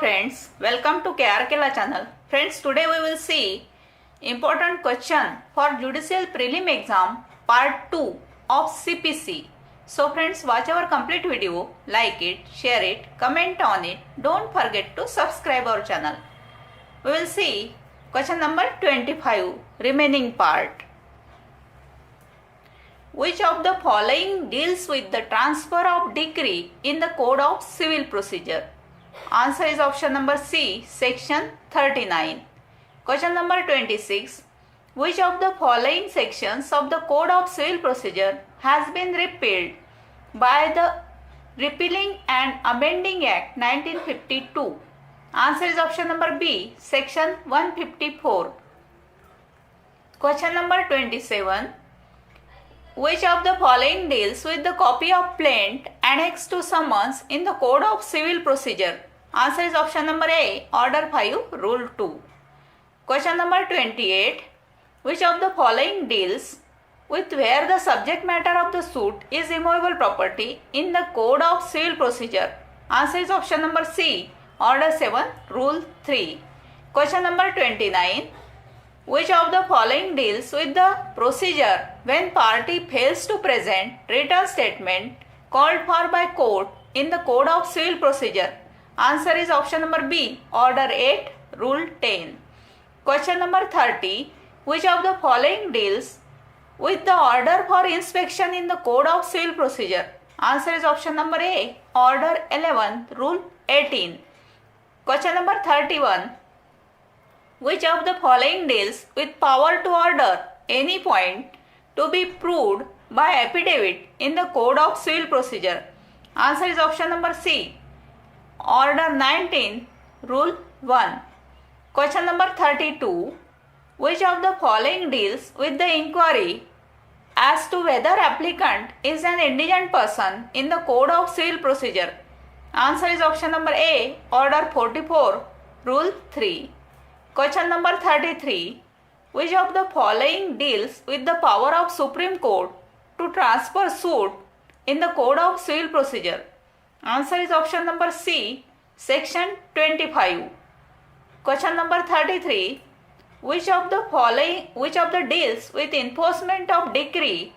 friends, welcome to KRK-Law channel. Friends, today we will see important question for judicial prelim exam part 2 of CPC. So friends, watch our complete video, like it, share it, comment on it. Don't forget to subscribe our channel. We will see question number 25, remaining part. Which of the following deals with the transfer of decree in the Code of Civil Procedure? Answer is option number C, section 39. Question number 26. Which of the following sections of the Code of Civil Procedure has been repealed by the Repealing and Amending Act 1952? Answer is option number B, section 154. Question number 27. Which of the following deals with the copy of plaint annexed to summons in the Code of Civil Procedure? Answer is option number A, Order 5, Rule 2. Question number 28. Which of the following deals with where the subject matter of the suit is immovable property in the Code of Civil Procedure? Answer is option number C, Order 7, Rule 3. Question number 29. Which of the following deals with the procedure when party fails to present written statement called for by court in the Code of Civil Procedure? Answer is option number B, Order 8, Rule 10. Question number 30. Which of the following deals with the order for inspection in the Code of Civil Procedure? Answer is option number A, Order 11, Rule 18. Question number 31. Which of the following deals with power to order any point to be proved by affidavit in the Code of Civil Procedure? Answer is option number C, Order 19, Rule 1. Question number 32. Which of the following deals with the inquiry as to whether applicant is an indigent person in the Code of Civil Procedure? Answer is option number A, Order 44, Rule 3. Question number 33. Which of the following deals with the power of Supreme Court to transfer suit in the Code of Civil Procedure? Answer is option number C, section 25. Question number 33. Which of the deals with enforcement of decree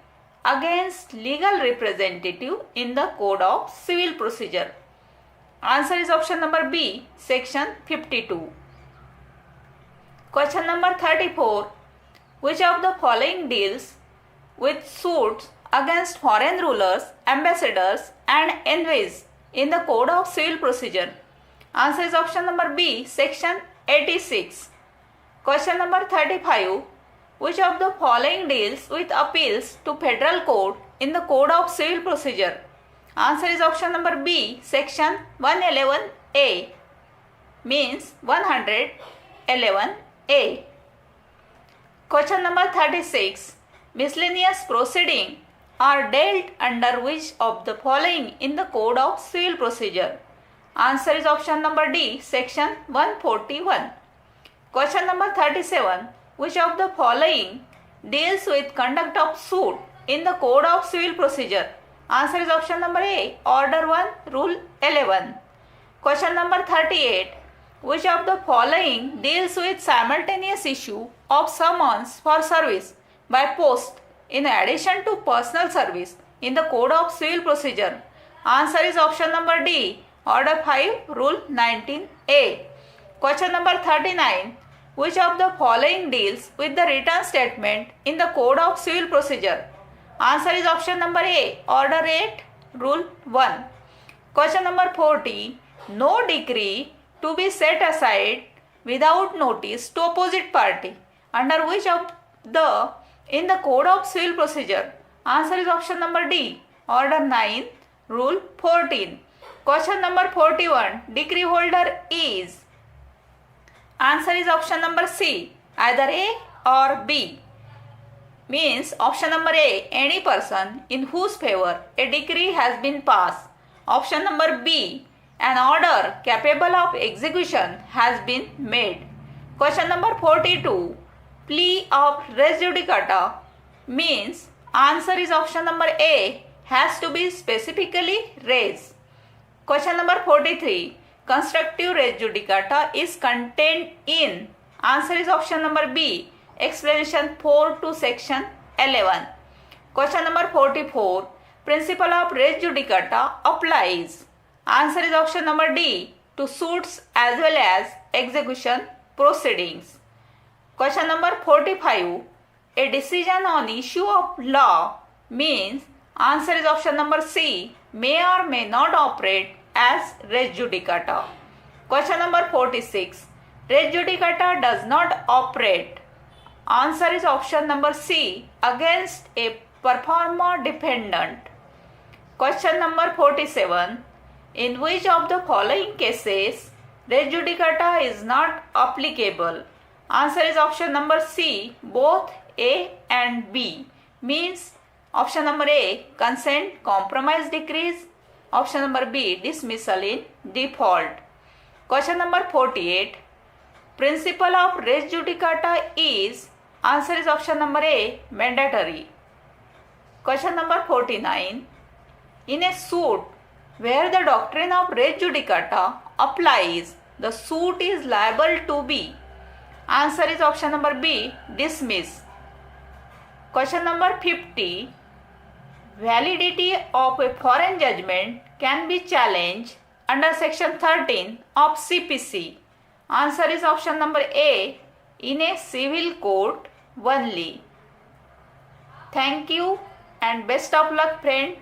against legal representative in the Code of Civil Procedure? Answer is option number B, section 52. Question number 34. Which of the following deals with suits against foreign rulers, ambassadors and envoys in the Code of Civil Procedure? Answer is option number B, section 86. Question number 35. Which of the following deals with appeals to federal court in the Code of Civil Procedure? Answer is option number B, section 111A, means 111A. Question number 36. Miscellaneous proceeding are dealt under which of the following in the Code of Civil Procedure? Answer is option number D, section 141. Question number 37. Which of the following deals with conduct of suit in the Code of Civil Procedure? Answer is option number A, Order 1, Rule 11. Question number 38. Which of the following deals with simultaneous issue of summons for service by post in addition to personal service in the Code of Civil Procedure? Answer is option number D, Order 5, Rule 19A. Question number 39. Which of the following deals with the written statement in the Code of Civil Procedure? Answer is option number A, Order 8, Rule 1. Question number 40. No decree to be set aside without notice to opposite party under which of the in the Code of Civil Procedure? Answer is option number D, Order 9, Rule 14. Question number 41. Decree holder is? Answer is option number C, either A or B, means option number A, any person in whose favor a decree has been passed. Option number B, an order capable of execution has been made. Question number 42. Plea of res judicata, means answer is option number A, has to be specifically raised. Question number 43. constructive res judicata is contained in? Answer is option number B. Explanation 4 to section 11. Question number 44. Principle of res judicata applies. Answer is option number D. To suits as well as execution proceedings. Question number 45. A decision on issue of law means? Answer is option number C. May or may not operate as res judicata. Question number 46. Res judicata does not operate. Answer is option number C. Against a performer defendant. Question number 47. In which of the following cases res judicata is not applicable? Answer is option number C. Both A and B. Means option number A. Consent compromise decrees. Option number B. Dismissal in default. Question number 48. Principle of res judicata is? Answer is option number A. Mandatory. Question number 49. In a suit where the doctrine of res judicata applies, the suit is liable to be? Answer is option number B. Dismiss. Question number 50. Validity of a foreign judgment can be challenged under section 13 of CPC. Answer is option number A. In a civil court only. Thank you and best of luck, friend.